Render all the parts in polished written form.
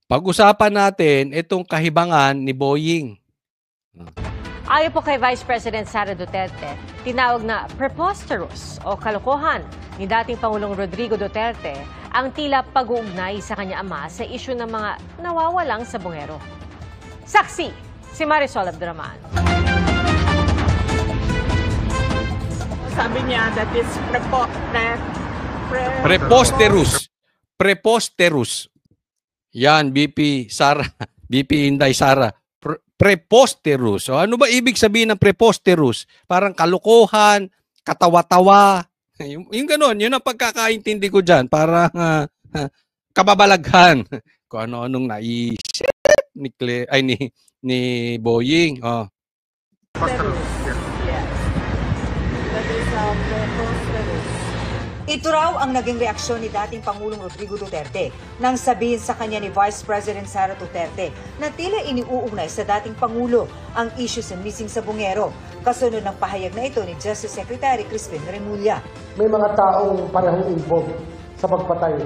Pag-usapan natin itong kahibangan ni Boying. Ayon po kay Vice President Sara Duterte, tinawag na preposterous o kalokohan ni dating Pangulong Rodrigo Duterte ang tila pag-uugnay sa kanya ama sa isyu ng mga nawawalang sabongero. Saksi, si Marisol Abduraman. Sabi niya that is Preposterous. Preposterous. Yan, BP Sara, BP Inday Sara. Preposterous. So, ano ba ibig sabihin ng preposterous? Parang kalokohan, katawa-tawa. Yung gano'n, yun ang pagkakaintindi ko dyan. Parang kababalaghan. Kung ano-anong naisip ni Boying. Oh. Preposterous. Yes. That is preposterous. Ito raw ang naging reaksyon ni dating Pangulong Rodrigo Duterte nang sabihin sa kanya ni Vice President Sara Duterte na tila iniuugnay sa dating Pangulo ang issue sa missing sabongero, kasunod ng pahayag na ito ni Justice Secretary Crispin Remulla. May mga taong parehong involved sa pagpatay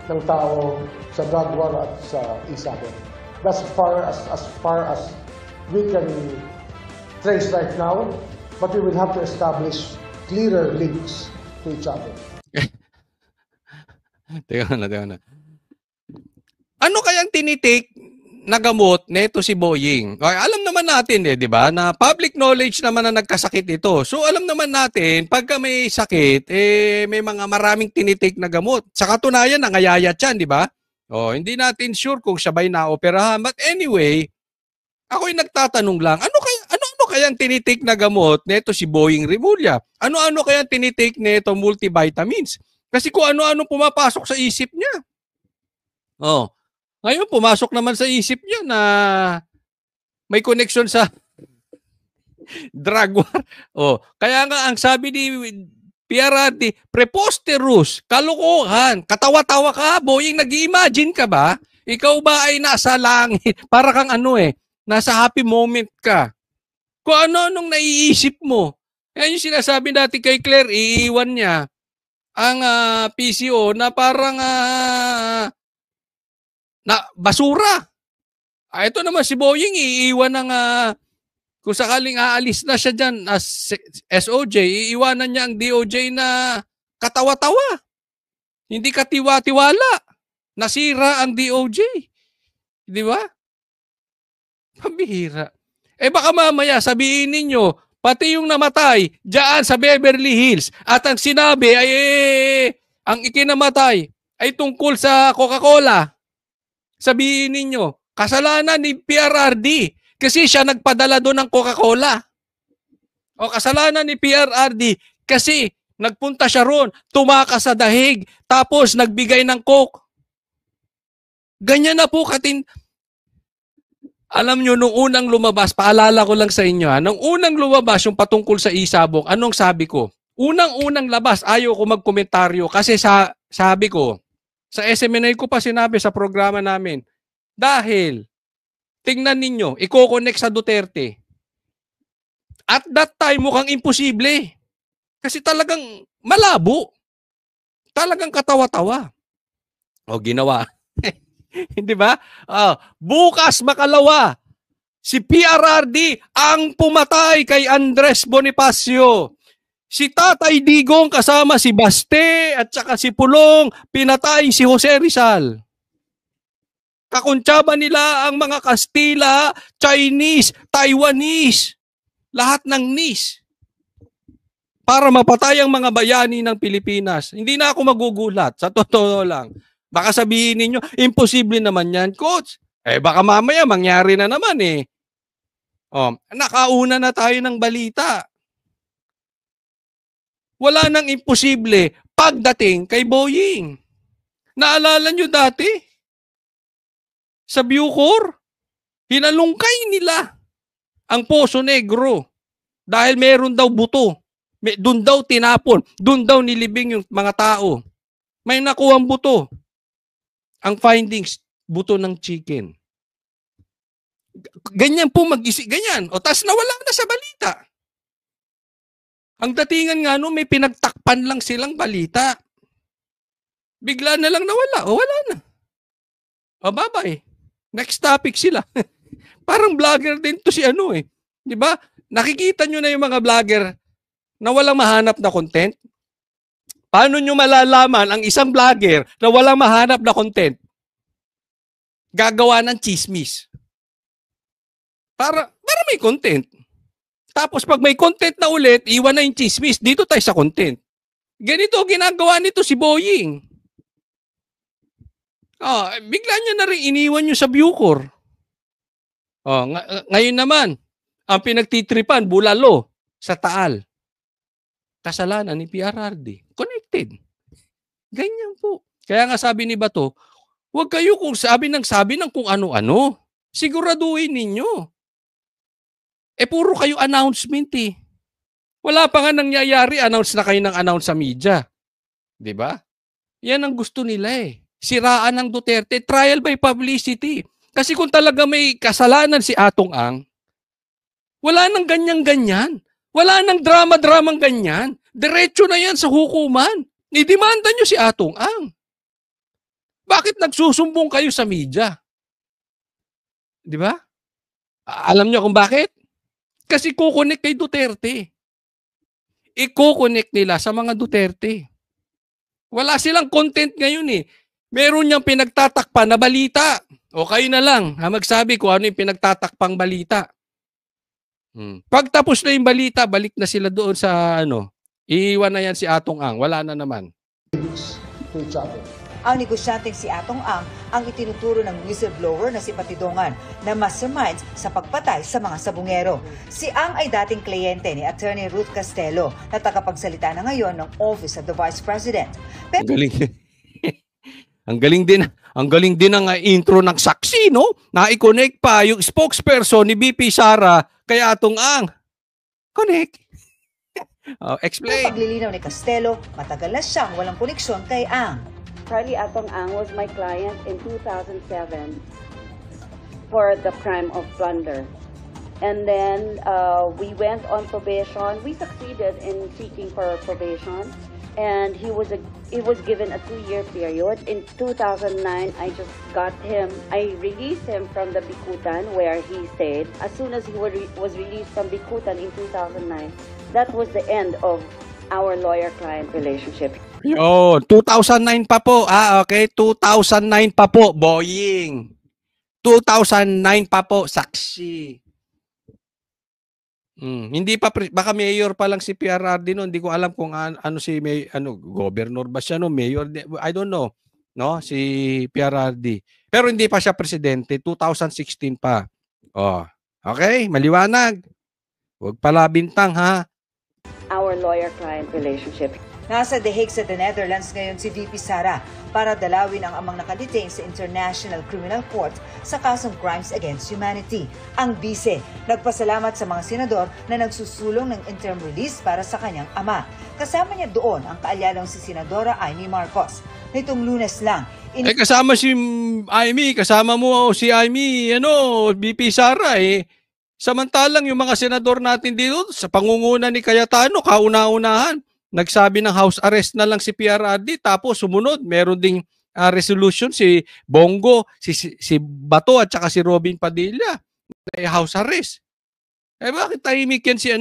ng tao sa drug war at sa isabong. As far as we can trace right now, but we will have to establish clearer links to each other. Teka na. Ano kayang tinitik na gamot nito si Boying? Okay, alam naman natin di ba, na public knowledge naman na nagkasakit ito. So alam naman natin, pagka may sakit, may mga maraming tinitik na gamot. Sa katunayan, nangayayat yan, di ba? Hindi natin sure kung siya ba'y naoperahan. But anyway, ako'y nagtatanong lang, ano kayang tinitik na gamot nito si Boying Remulla? Ano kayang tinitik nito multivitamins? Kasi kung ano-ano pumapasok sa isip niya. Ngayon pumasok naman sa isip niya na may connection sa drug war. Kaya nga ang sabi ni PRRD, preposterous, kalokohan, katawa-tawa ka, Boying, nag-i-imagine ka ba? Ikaw ba ay nasa langit? Para kang nasa happy moment ka. Kung ano-anong naiisip mo. Yan yung sinasabi natin kay Claire, iiwan niya ang PCO na parang na basura. Ito naman si Boying, iiwan ng kung sakaling aalis na siya dyan as SOJ, iiwanan niya ang DOJ na katawa-tawa. Hindi katiwa-tiwala. Nasira ang DOJ. Di ba? Pambihira. Baka mamaya sabihin ninyo, pati yung namatay diyan sa Beverly Hills at ang sinabi ay ang ikinamatay ay tungkol sa Coca-Cola. Sabihin ninyo, kasalanan ni PRRD kasi siya nagpadala doon ng Coca-Cola. O kasalanan ni PRRD kasi nagpunta siya roon, tumakas sa dahig, tapos nagbigay ng Coke. Ganyan na po Alam nyo, nung unang lumabas, paalala ko lang sa inyo, nung unang lumabas yung patungkol sa isabong, anong sabi ko? Unang-unang labas, ayaw ko magkomentaryo kasi sabi ko, sa SMNA ko pa sinabi sa programa namin, dahil, tingnan ninyo, i-connect sa Duterte. At that time, mukhang imposible. Kasi talagang malabo. Talagang katawa-tawa. Ginawa. Hindi ba? Bukas makalawa, si PRRD ang pumatay kay Andres Bonifacio. Si Tatay Digong kasama si Baste at saka si Pulong, pinatay si Jose Rizal. Kakuntsaba nila ang mga Kastila, Chinese, Taiwanese, lahat ng nis. Para mapatay ang mga bayani ng Pilipinas. Hindi na ako magugulat, sa totoo lang. Baka sabihin ninyo, imposible naman yan, Coach. Baka mamaya mangyari na naman nakauna na tayo ng balita. Wala nang imposible pagdating kay Boying. Naalala nyo dati? Sa Bucor, hinalungkay nila ang Poso Negro dahil meron daw buto. Doon daw tinapon. Doon daw nilibing yung mga tao. May nakuhang buto. Ang findings, buto ng chicken. Ganyan po mag-isip. Ganyan. Tas nawala na sa balita. Ang datingan nga may pinagtakpan lang silang balita. Bigla na lang nawala. Wala na. Bye-bye. Next topic sila. Parang vlogger din to si ano eh. 'Di ba? Nakikita nyo na yung mga vlogger na walang mahanap na content. Paano nyo malalaman ang isang vlogger na walang mahanap na content? Gagawa ng chismis. Para may content. Tapos pag may content na ulit, iwan na yung chismis. Dito tayo sa content. Ganito ginagawa nito si Boying. Bigla niya na rin iniwan nyo sa Bucor. Ngayon naman, ang pinagtitripan, bulalo, sa Taal. Kasalanan ni PRRD. Connected. Ganyan po. Kaya nga sabi ni Bato, huwag kayo kung sabi ng kung ano-ano. Siguraduhin ninyo. Puro kayo announcement eh. Wala pa nga nangyayari, announce na kayo ng announce sa media. 'Di ba? Yan ang gusto nila eh. Siraan ng Duterte, trial by publicity. Kasi kung talaga may kasalanan si Atong Ang, wala nang ganyan-ganyan. Wala nang drama-dramang ganyan. Diretso na yan sa hukuman. Nidemanda nyo si Atong Ang. Bakit nagsusumbong kayo sa media? Di ba? Alam nyo kung bakit? Kasi kukonek kay Duterte. I-connect nila sa mga Duterte. Wala silang content ngayon eh. Meron niyang pinagtatakpan na balita. O kayo na lang, magsabi kung ano yung pinagtatakpang balita. Pag tapos na yung balita, balik na sila doon sa iiwan na yan si Atong Ang. Wala na naman. To each other. Ang negosyanteng si Atong ang itinuturo ng whistleblower na si Patidongan na masterminds sa pagpatay sa mga sabungero. Si Ang ay dating kliyente ni Attorney Ruth Castelo na tagapagsalita na ngayon ng Office of the Vice President. Ang galing. Ang galing din ang intro ng saksi, no? Na-i-connect pa yung spokesperson ni BP Sara kay Atong Ang. Connect. Explain. Ang paglilinaw ni Castelo, matagal na siyang walang koneksyon kay Ang. Charlie Atong Ang was my client in 2007 for the crime of plunder. And then we went on probation. We succeeded in seeking for probation. And he was given a 2-year period. In 2009, I just got him. I released him from the Bikutan where he stayed. As soon as he was released from Bikutan in 2009, that was the end of our lawyer-client relationship. Yo, 2009 pa po. Okay, 2009 pa po, Boying. 2009 pa po, saksi. Hindi pa baka mayor pa lang si PRRD noon, hindi ko alam kung ano si governor ba siya no, mayor, I don't know, no, si PRRD. Pero hindi pa siya presidente, 2016 pa. Okay, maliwanag. Huwag pala bintang ha. Our lawyer-client relationship. Nasa The Hague sa The Netherlands ngayon si VP Sara para dalawin ang amang nakadetain sa International Criminal Court sa kasong Crimes Against Humanity. Ang bise, nagpasalamat sa mga senador na nagsusulong ng interim release para sa kanyang ama. Kasama niya doon ang kaalyadong si Senadora Amy Marcos. Nitong Lunes lang, kasama si Amy, kasama mo si Amy, VP Sara eh. Samantalang yung mga senador natin dito sa pangunguna ni Cayetano, kauna-unahan, nagsabi ng house arrest na lang si PRRD, tapos sumunod, meron ding resolution si Bongo, si Bato at saka si Robin Padilla, house arrest. Bakit tahimik yan si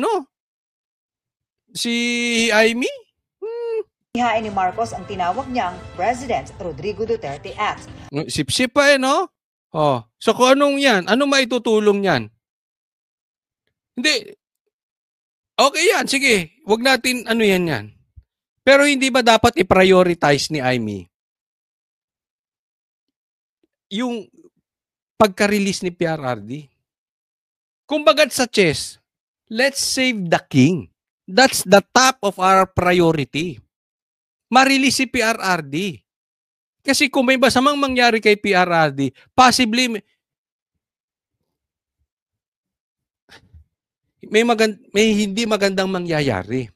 Amy? Ihain ni Marcos ang tinawag niyang President Rodrigo Duterte Act. Sip-sip pa no? So kung anong yan? Ano maitutulong yan? Hindi. Okay yan, sige. Huwag natin yan. Pero hindi ba dapat i-prioritize ni Amy yung pagka-release ni PRRD? Kumbaga sa chess, let's save the king. That's the top of our priority. Ma-release si PRRD. Kasi kung may masamang mangyari kay PRRD, possibly may hindi magandang mangyayari.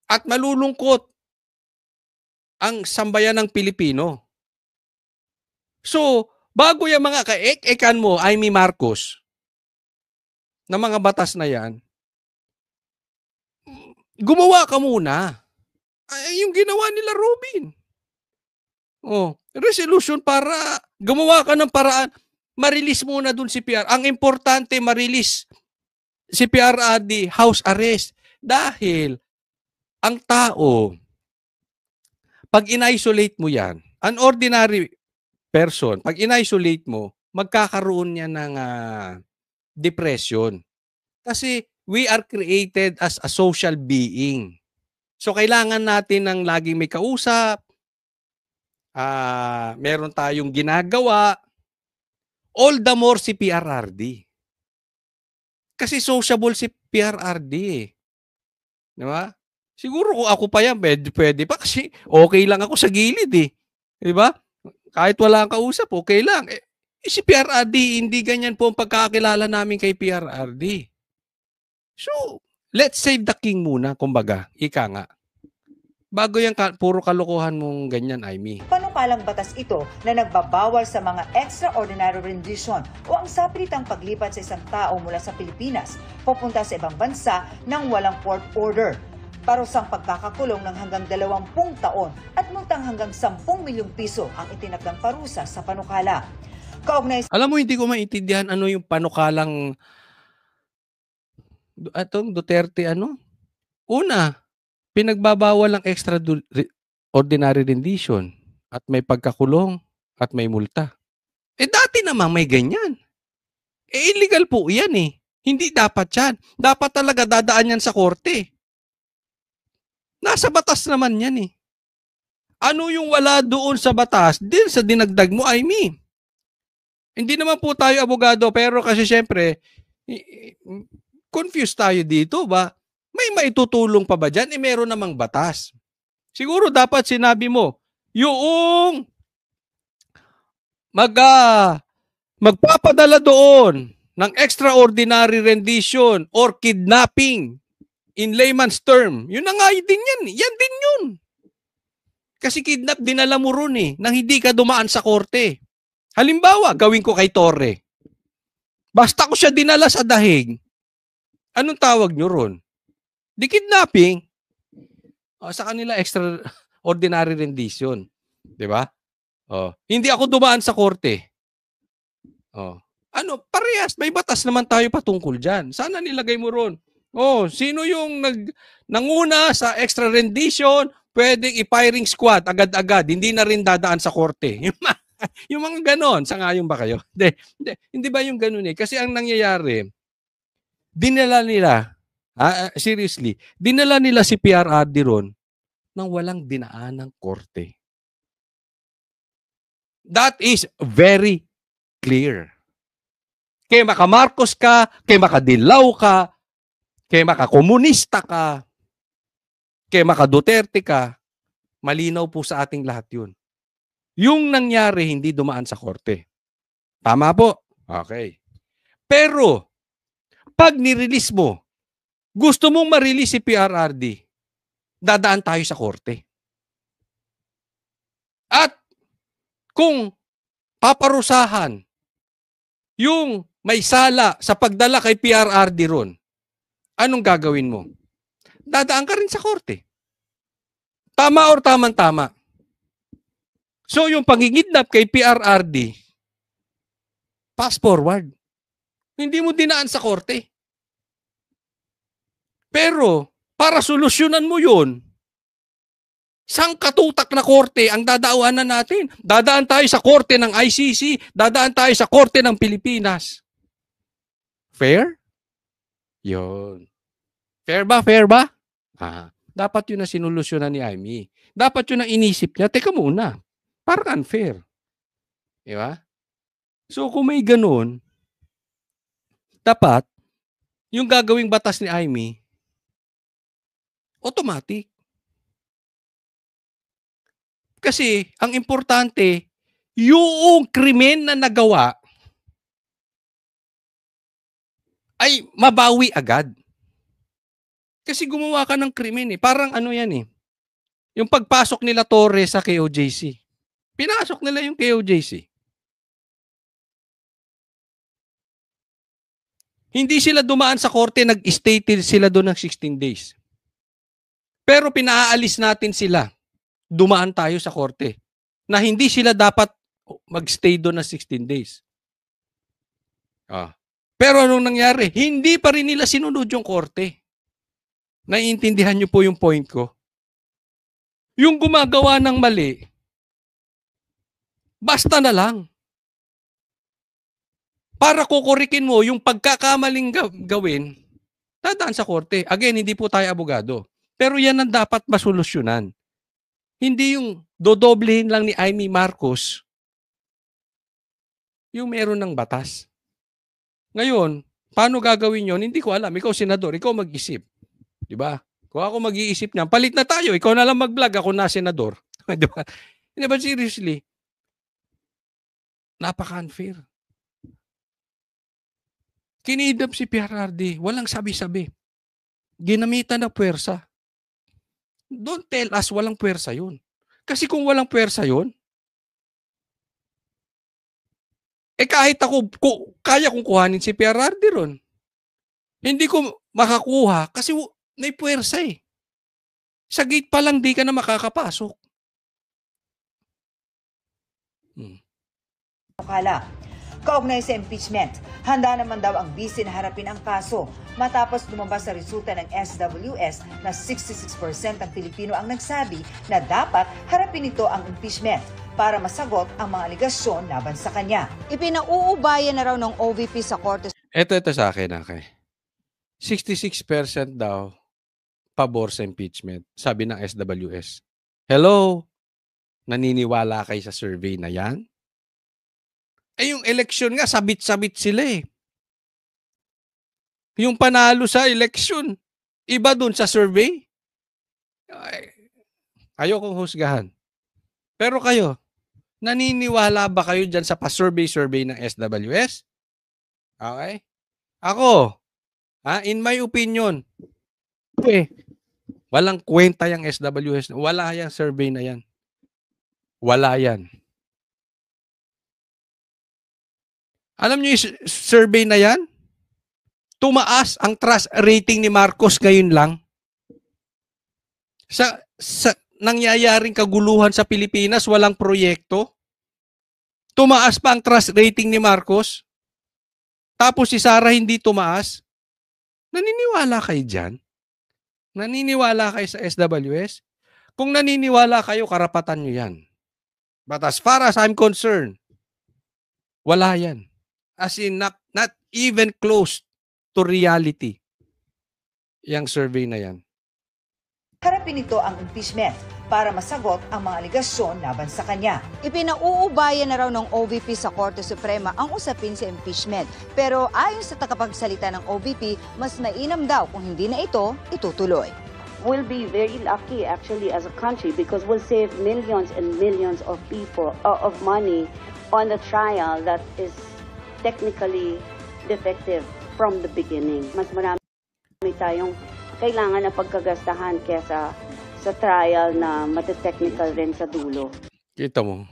At malulungkot ang sambayan ng Pilipino. So, bago yung mga kaek-ekan mo, Amy Marcos, na mga batas na yan, gumawa ka muna. Yung ginawa nila Robin. Resolution para Gumawa ka ng paraan. Ma-release muna dun si PR. Ang importante, ma-release si PRRD, house arrest. Dahil, ang tao, pag in-isolate mo yan, an ordinary person, pag in-isolate mo, magkakaroon niya ng depression. Kasi, we are created as a social being. So, kailangan natin ng laging may kausap, meron tayong ginagawa, all the more si PRRD. Kasi sociable si PRRD eh. Di ba? Siguro kung ako pa yan, pwede pa kasi okay lang ako sa gilid eh. Di ba? Kahit wala kang kausap, okay lang. Si PRRD, hindi ganyan po ang pagkakilala namin kay PRRD. So, let's save the king muna, kumbaga. Ika nga. Bago yan, puro kalokohan mong ganyan, Aimee. Panukalang batas ito na nagbabawal sa mga extraordinary rendition o ang sapilitang paglipat sa isang tao mula sa Pilipinas papunta sa ibang bansa nang walang court order. Parusang pagkakakulong ng hanggang 20 taon at multang hanggang 10 milyong piso ang itinakdang parusa sa panukala. Kaugnay Alam mo, hindi ko maintindihan ano yung panukalang atong Duterte Una, pinagbabawal ang extraordinary rendition at may pagkakulong at may multa. Dati naman may ganyan. Illegal po yan eh. Hindi dapat yan. Dapat talaga dadaan yan sa korte. Nasa batas naman yan eh. Ano yung wala doon sa batas? Din sa dinagdag mo, Aimee. Hindi naman po tayo abogado, pero kasi syempre, confused tayo dito ba? May maitutulong pa ba dyan? Meron namang batas. Siguro dapat sinabi mo, yung magpapadala doon ng extraordinary rendition or kidnapping in layman's term, yun na nga din yan. Yan din yun. Kasi kidnap, dinala mo ron nang hindi ka dumaan sa korte. Halimbawa, gawin ko kay Torre. Basta ko siya dinala sa dahig, anong tawag nyo ron? Di kidnapping. Sa kanila, extraordinary rendition. Diba? Hindi ako dumaan sa korte. Parehas, may batas naman tayo patungkol dyan. Sana nilagay mo ron. Sino yung nanguna sa extra rendition, pwedeng i-firing squad agad-agad, hindi na rin dadaan sa korte. Yung mga ganon, sangayon ba kayo? Hindi ba yung ganon eh? Kasi ang nangyayari, dinala nila, seriously, dinala nila si PRRD ron nang walang dinaan ng korte. That is very clear. Kaya maka-Marcos ka, kaya maka-Dilaw ka, kaya maka-komunista ka, kaya maka-Duterte ka, malinaw po sa ating lahat yun. Yung nangyari, hindi dumaan sa korte. Tama po? Okay. Pero, pag nirelease mo, gusto mong ma-release si PRRD, dadaan tayo sa korte. At kung paparusahan yung may sala sa pagdala kay PRRD ron, anong gagawin mo? Dadaan ka rin sa korte. Tama or tamang-tama? So yung pangingidnap kay PRRD, pass forward. Hindi mo dinaan sa korte. Pero, para solusyonan mo yun, sang katutak na korte ang dadaawanan natin? Dadaan tayo sa korte ng ICC, dadaan tayo sa korte ng Pilipinas. Fair? Yun. Fair ba? Fair ba? Dapat yun na sinulusyonan ni Aimee. Dapat yun na inisip niya. Teka muna. Parang unfair. Diba? So, kung may ganun, dapat, yung gagawing batas ni Aimee, automatic. Kasi, ang importante, yung krimen na nagawa ay mabawi agad. Kasi gumawa ka ng krimen eh. Parang ano yan eh. Yung pagpasok nila Torre sa KOJC. Pinasok nila yung KOJC. Hindi sila dumaan sa korte, nag-stay sila doon ng 16 days. Pero pinaalis natin sila. Dumaan tayo sa korte. Na hindi sila dapat magstay doon ng 16 days. Pero anong nangyari? Hindi pa rin nila sinunod yung korte. Naiintindihan niyo po yung point ko? Yung gumagawa ng mali, basta na lang. Para kukurikin mo yung pagkakamaling gawin, dadaan sa korte. Again, hindi po tayo abogado. Pero yan ang dapat masolusyonan. Hindi yung dodoblehin lang ni Amy Marcos yung meron ng batas. Ngayon, paano gagawin yon? Hindi ko alam. Ikaw, senador, ikaw mag-isip. Diba? Kung ako mag-iisip niyan, palit na tayo. Ikaw na lang mag-vlog, ako na senador. Diba? Hindi ba seriously? Napaka-unfair. Kinidap si PRRD. Walang sabi-sabi. Ginamitan na puwersa. Don't tell us walang puwersa yun. Kasi kung walang puwersa yun, kahit ako, kaya kong kuhanin si PRRD ron. Hindi ko makakuha kasi may puwersa eh. Sa gate pa lang di ka na makakapasok. Kaugnay sa impeachment, handa naman daw ang BC na harapin ang kaso matapos lumabas sa resulta ng SWS na 66% ng Pilipino ang nagsabi na dapat harapin ito ang impeachment para masagot ang mga aligasyon laban sa kanya. Ipinauubayan na raw ng OVP sa korte. Ito sa akin, okay. 66% daw pabor sa impeachment, sabi ng SWS. Hello? Naniniwala kayo sa survey na yan? Yung election nga, sabit-sabit sila eh. Yung panalo sa election, iba dun sa survey. Ayokong husgahan. Pero kayo, naniniwala ba kayo dyan sa pa-survey ng SWS? Okay? Ako, in my opinion, walang kwenta yung SWS. Wala yung survey na yan. Wala yan. Alam niyo yung survey na yan? Tumaas ang trust rating ni Marcos ngayon lang. Sa nangyayaring kaguluhan sa Pilipinas, walang proyekto. Tumaas pa ang trust rating ni Marcos. Tapos si Sara hindi tumaas. Naniniwala kayo dyan? Naniniwala kayo sa SWS? Kung naniniwala kayo, karapatan nyo yan. But as far as I'm concerned, wala yan. As in, not even close to reality. Yang survey na yan. Harapin ito ang impeachment para masagot ang mga aligasyon laban sa kanya. Ipinauubayan na raw ng OVP sa Korte Suprema ang usapin sa impeachment. Pero ayon sa tagapagsalita ng OVP, mas mainam daw kung hindi na ito itutuloy. We'll be very lucky actually as a country because we'll save millions and millions of people of money on a trial that is technically defective from the beginning. Mas marami tayong kailangan na pagkagastahan kesa sa trial na mati-technical rin sa dulo. Kita mo,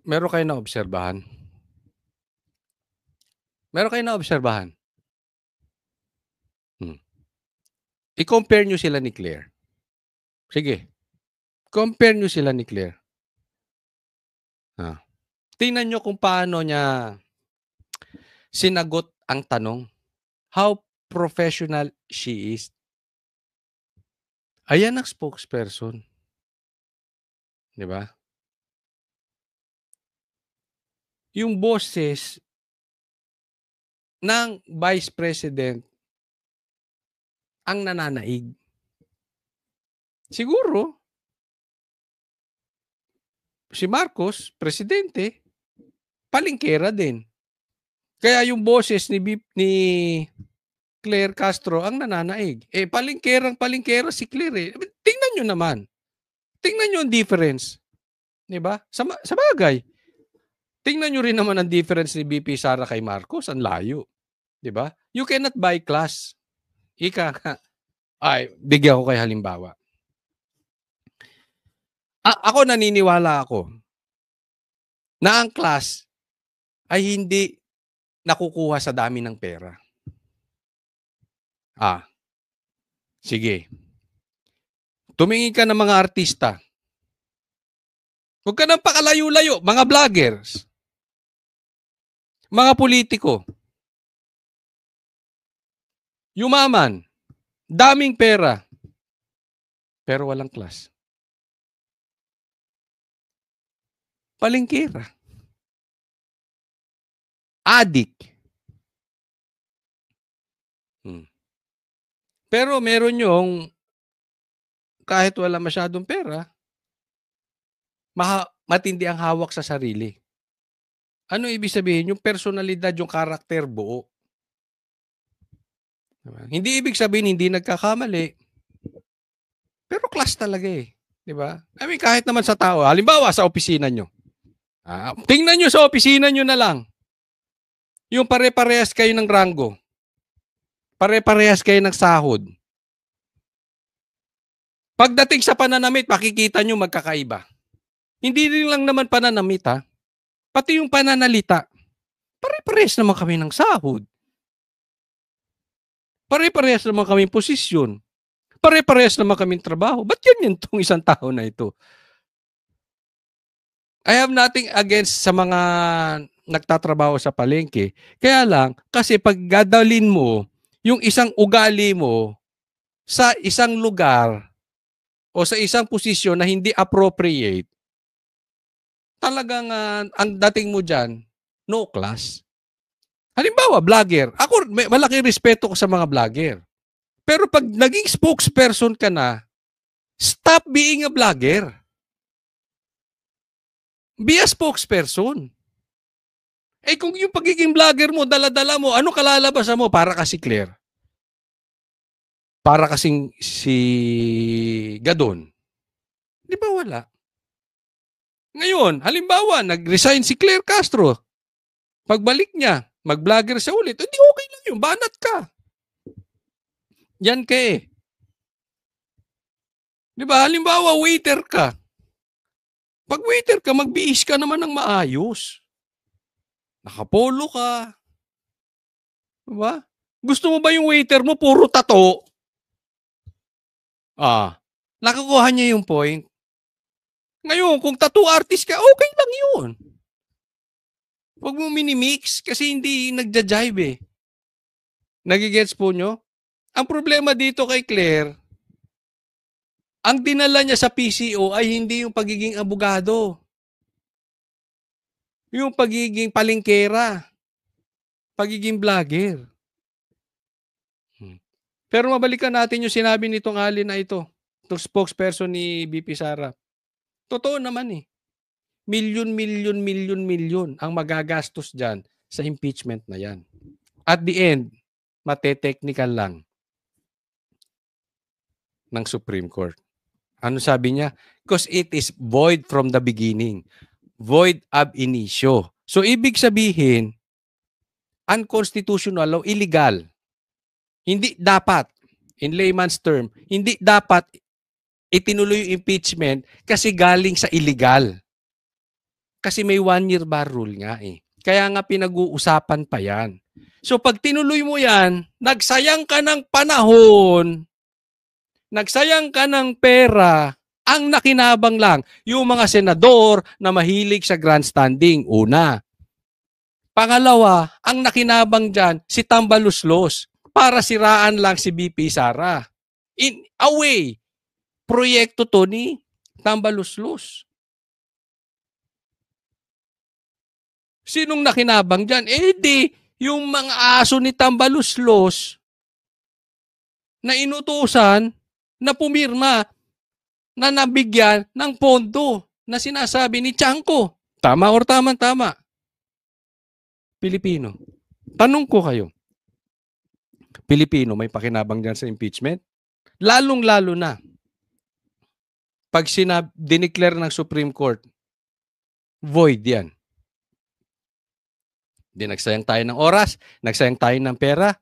meron kayo na obserbahan? Meron kayo na obserbahan? I-compare nyo sila ni Claire. Sige. Compare nyo sila ni Claire. Tingnan nyo kung paano niya sinagot ang tanong. How professional she is. Ayan ang spokesperson. Di ba? Yung boses ng Vice President ang nananaig. Siguro, si Marcos, presidente, palingkera din. Kaya yung boses ni Claire Castro ang nananaig. Palingkera si Claire. Tingnan nyo naman. Tingnan nyo ang difference. Diba? Sa bagay. Tingnan nyo rin naman ang difference ni BP Sara kay Marcos. Ang layo. Diba? You cannot buy class. Bigyan ko kayo halimbawa. Ako naniniwala ako na ang class ay hindi nakukuha sa dami ng pera. Sige. Tumingin ka ng mga artista. Huwag ka nang pakalayo-layo, mga vloggers, mga politiko, yumaman, daming pera, pero walang class. Palengkera. Adik. Pero meron yung kahit wala masyadong pera, matindi ang hawak sa sarili. Ano ibig sabihin? Yung personalidad, yung karakter buo. Diba? Hindi ibig sabihin hindi nagkakamali. Pero class talaga eh. Diba? I mean, kahit naman sa tao, halimbawa sa opisina nyo. Tingnan nyo sa opisina nyo na lang. Yung pare-parehas kayo ng ranggo. Pare-parehas kayo ng sahod. Pagdating sa pananamit, makikita nyo magkakaiba. Hindi rin lang naman pananamit ha. Pati yung pananalita. Pare-parehas naman kami ng sahod. Pare-parehas naman kami posisyon. Pare-parehas naman kami trabaho. Ba't yan itong isang tao na ito? I have nothing against sa mga nagtatrabaho sa palengke. Kaya lang, kasi pag gadalin mo yung isang ugali mo sa isang lugar o sa isang posisyon na hindi appropriate, talagang ang dating mo dyan, no class. Halimbawa, vlogger. Ako, malaki respeto ko sa mga vlogger. Pero pag naging spokesperson ka na, stop being a vlogger. Be a spokesperson. Eh kung yung pagiging vlogger mo, dala-dala mo, ano kalalabasan mo? Para kasi Claire. Para kasing si Gadon. Di ba wala? Ngayon, halimbawa, nag-resign si Claire Castro. Pagbalik niya, mag-vlogger siya ulit. Hindi okay lang yun. Banat ka. Yan ka eh. Di ba? Halimbawa, waiter ka. Pag waiter ka, magbihis ka naman ng maayos. Nakapolo ka. Diba? Gusto mo ba yung waiter mo puro tato? Nakukuha niya yung point. Ngayon, kung tattoo artist ka, okay lang yun. Huwag mo minimix kasi hindi nagja-jive eh. Nagigets po nyo? Ang problema dito kay Claire, ang dinala niya sa PCO ay hindi yung pagiging abogado. Yung pagiging palengkera. Pagiging vlogger. Pero mabalikan natin yung sinabi nitong alin na ito. Itong spokesperson ni BP Sara. Totoo naman eh. Milyon ang magagastos dyan sa impeachment na yan. At the end, mate-technical lang ng Supreme Court. Ano sabi niya? Because it is void from the beginning. Void ab initio. So, ibig sabihin, unconstitutional o illegal. Hindi dapat, in layman's term, hindi dapat itinuloy yung impeachment kasi galing sa illegal. Kasi may 1-year bar rule nga eh. Kaya nga pinag-uusapan pa yan. So, pag tinuloy mo yan, nagsayang ka ng panahon, nagsayang ka ng pera, ang nakinabang lang, yung mga senador na mahilig sa grandstanding, una. Pangalawa, ang nakinabang dyan, si Tambaluslos, para siraan lang si BP Sara. In a way, proyekto to ni Tambaluslos. Sinong nakinabang dyan? Eh di, yung mga aso ni Tambaluslos na inutusan, na pumirma, na nabigyan ng pondo na sinasabi ni Chanko. Tama or tama? Pilipino. Tanong ko kayo, Pilipino may pakinabang dyan sa impeachment? Lalong-lalo na pag dineclare ng Supreme Court, void yan. Di nagsayang tayo ng oras, nagsayang tayo ng pera,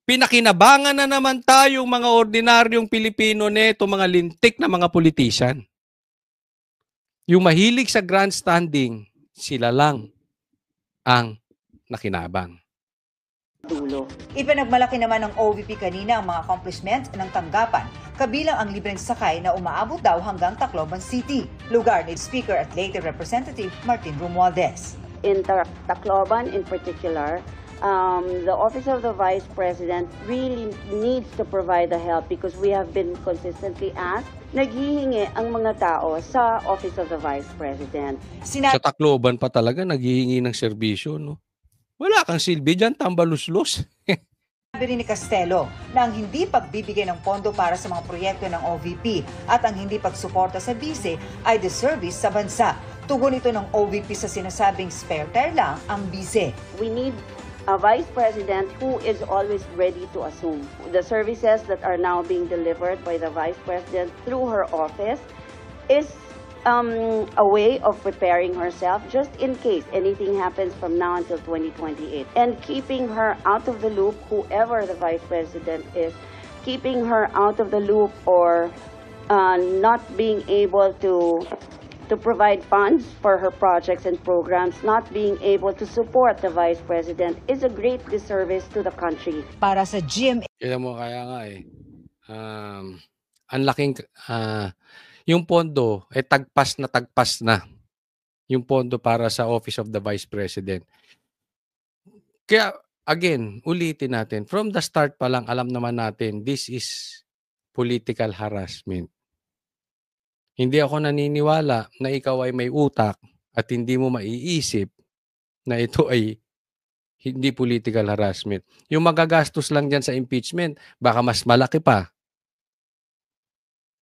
pinakinabangan na naman tayong mga ordinaryong Pilipino neto, mga lintik na mga politician. Yung mahilig sa grandstanding, sila lang ang nakinabang. dulo. Ipinagmalaki naman ng OVP kanina ang mga accomplishments ng tanggapan, kabilang ang libreng sakay na umaabot daw hanggang Tacloban City, lugar ni Speaker at later Representative Martin Romualdez. In Tacloban in particular, the Office of the Vice President really needs to provide the help because we have been consistently asked. Naghihingi ang mga tao sa Office of the Vice President. Sa Tacloban pa talaga naghihingi ng serbisyo, no? Wala kang silbi dyan, tambaluslos. Sabi rin ni Castelo na ang hindi pagbibigay ng pondo para sa mga proyekto ng OVP at ang hindi pagsuporta sa BICE ay disservice sa bansa. Tugon ito ng OVP sa sinasabing spare tire lang ang BICE. We need a Vice President who is always ready to assume. The services that are now being delivered by the Vice President through her office is a way of preparing herself just in case anything happens from now until 2028. And keeping her out of the loop, whoever the Vice President is, keeping her out of the loop or not being able to provide funds for her projects and programs, not being able to support the Vice President is a great disservice to the country. Para sa GMA Kaya nga ang laking, yung pondo, tagpas na. Yung pondo para sa Office of the Vice President. Kaya, again, ulitin natin, from the start pa lang, alam naman natin, this is political harassment. Hindi ako naniniwala na ikaw ay may utak at hindi mo maiisip na ito ay hindi political harassment. Yung magagastos lang dyan sa impeachment, baka mas malaki pa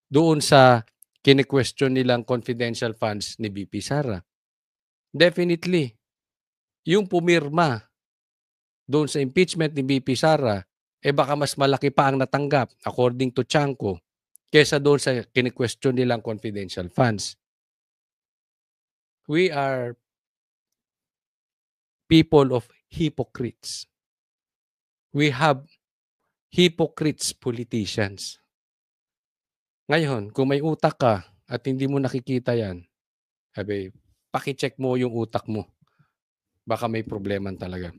doon sa kine-question nilang confidential funds ni BP Sara. Definitely, yung pumirma doon sa impeachment ni BP Sara, baka mas malaki pa ang natanggap according to Chanco kesa doon sa kine-question nilang confidential funds. We are people of hypocrites. We have hypocrites politicians. Ngayon, kung may utak ka at hindi mo nakikita yan, pakicheck mo yung utak mo. Baka may problema talaga.